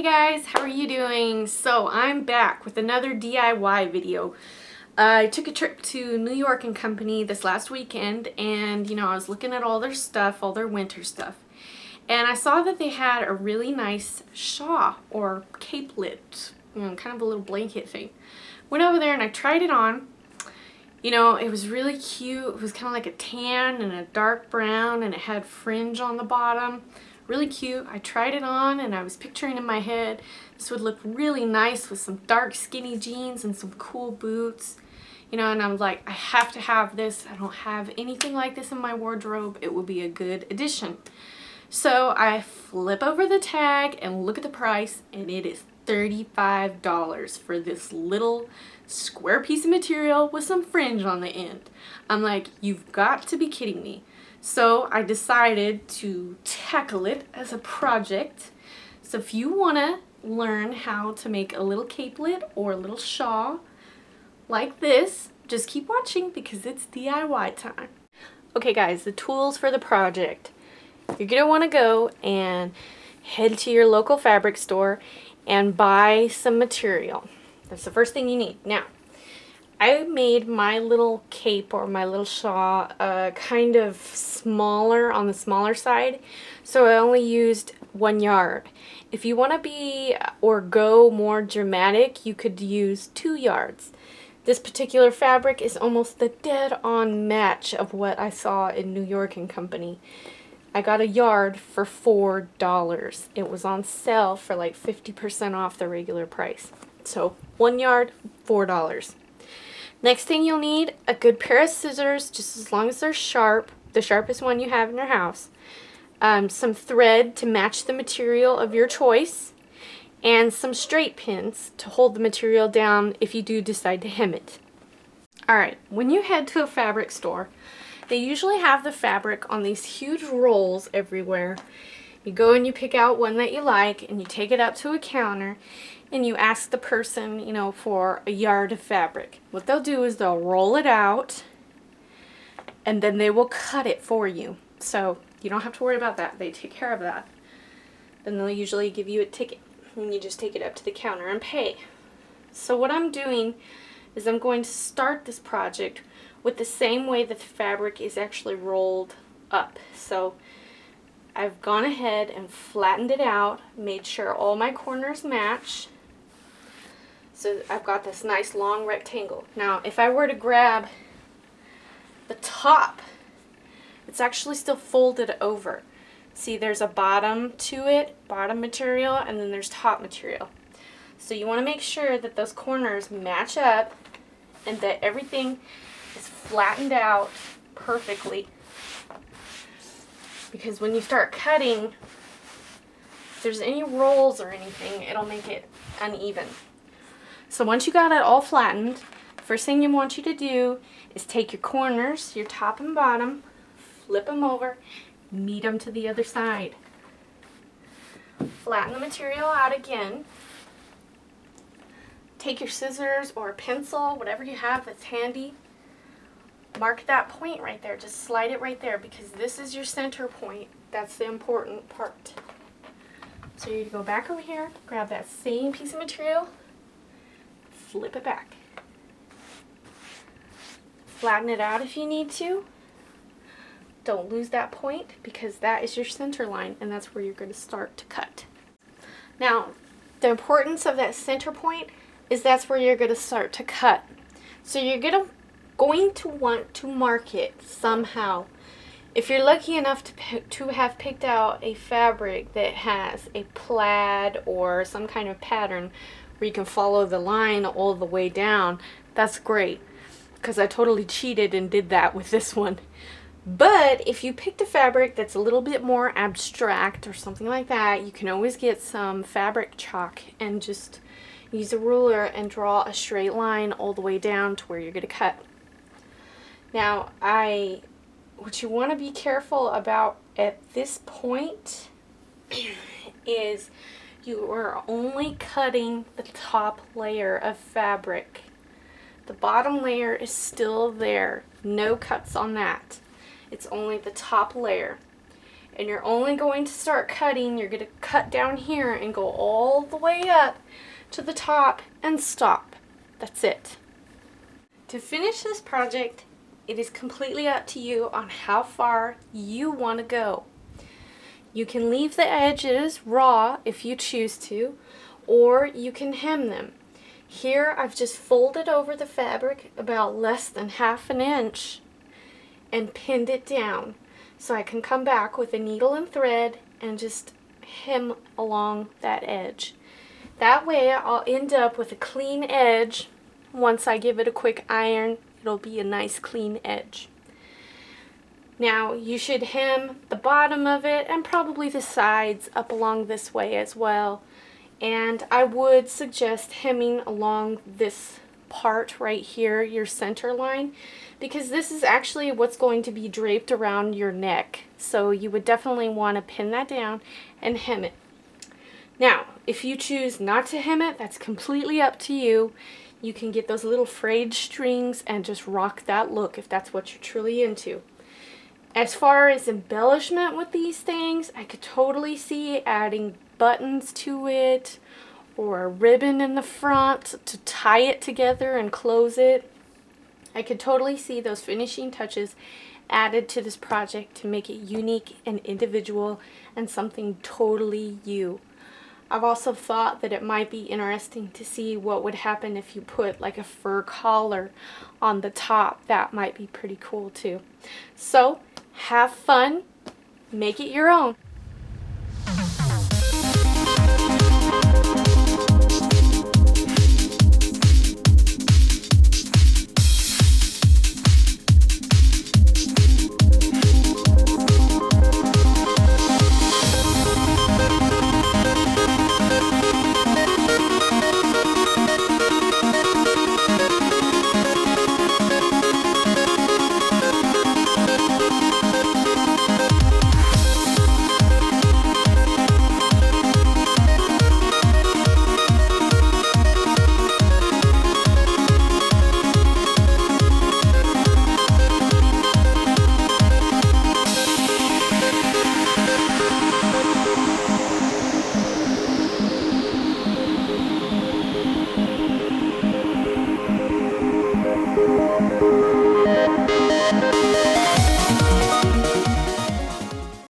Hey guys, how are you doing? So I'm back with another DIY video. I took a trip to New York and Company this last weekend, and I was looking at all their stuff, all their winter stuff, and I saw that they had a really nice shawl or capelet, kind of a little blanket thing. Went over there and I tried it on. It was really cute. It was kind of like a tan and a dark brown, and it had fringe on the bottom. Really cute. I tried it on and I was picturing in my head this would look really nice with some dark skinny jeans and some cool boots. And I'm like, I have to have this. I don't have anything like this in my wardrobe. It would be a good addition. So I flip over the tag and look at the price, and it is $35 for this little square piece of material with some fringe on the end. I'm like, you've got to be kidding me. So I decided to tackle it as a project. So if you want to learn how to make a little capelet or a little shawl like this, just keep watching because it's DIY time. Okay guys, the tools for the project. You're going to want to go and head to your local fabric store and buy some material. That's the first thing you need. Now, I made my little cape or my little shawl kind of smaller, on the smaller side, so I only used 1 yard. If you want to be or go more dramatic, you could use 2 yards. This particular fabric is almost the dead-on match of what I saw in New York and Company. I got a yard for $4. It was on sale for like 50% off the regular price. So 1 yard, $4. Next thing you'll need, a good pair of scissors, just as long as they're sharp, the sharpest one you have in your house. Some thread to match the material of your choice, and some straight pins to hold the material down if you do decide to hem it. Alright, when you head to a fabric store, they usually have the fabric on these huge rolls everywhere. You go and you pick out one that you like, and you take it up to a counter, and you ask the person, for a yard of fabric. What they'll do is they'll roll it out, and then they will cut it for you. So you don't have to worry about that. They take care of that. Then they'll usually give you a ticket, and you just take it up to the counter and pay. So what I'm doing is I'm going to start this project with the same way that the fabric is actually rolled up. So I've gone ahead and flattened it out, made sure all my corners match. So I've got this nice long rectangle. Now, if I were to grab the top, it's actually still folded over. See, there's a bottom to it, bottom material, and then there's top material. So you want to make sure that those corners match up and that everything is flattened out perfectly. Because when you start cutting, if there's any rolls or anything, it'll make it uneven. So once you got it all flattened, the first thing you want you to do is take your corners, your top and bottom, flip them over, meet them to the other side. Flatten the material out again. Take your scissors or a pencil, whatever you have that's handy. Mark that point right there. Just slide it right there because this is your center point. That's the important part. So you go back over here, grab that same piece of material, flip it back. Flatten it out if you need to. Don't lose that point because that is your center line and that's where you're going to start to cut. Now, the importance of that center point is that's where you're going to start to cut. So you're going to want to mark it somehow. If you're lucky enough to have picked out a fabric that has a plaid or some kind of pattern where you can follow the line all the way down, that's great, because I totally cheated and did that with this one. But if you picked a fabric that's a little bit more abstract or something like that, you can always get some fabric chalk and just use a ruler and draw a straight line all the way down to where you're going to cut. Now, what you want to be careful about at this point is you are only cutting the top layer of fabric. The bottom layer is still there. No cuts on that. It's only the top layer. and you're only going to start cutting. You're going to cut down here and go all the way up to the top and stop. That's it. To finish this project, it is completely up to you on how far you want to go. You can leave the edges raw if you choose to, or you can hem them. Here I've just folded over the fabric about less than ½ an inch and pinned it down so I can come back with a needle and thread and just hem along that edge. That way I'll end up with a clean edge. Once I give it a quick iron, it'll be a nice clean edge. Now you should hem the bottom of it and probably the sides up along this way as well. And I would suggest hemming along this part right here, your center line, because this is actually what's going to be draped around your neck. So you would definitely want to pin that down and hem it. Now, if you choose not to hem it, that's completely up to you. You can get those little frayed strings and just rock that look if that's what you're truly into. As far as embellishment with these things, I could totally see adding buttons to it or a ribbon in the front to tie it together and close it. I could totally see those finishing touches added to this project to make it unique and individual and something totally you. I've also thought that it might be interesting to see what would happen if you put like a fur collar on the top. That might be pretty cool too. So have fun, make it your own.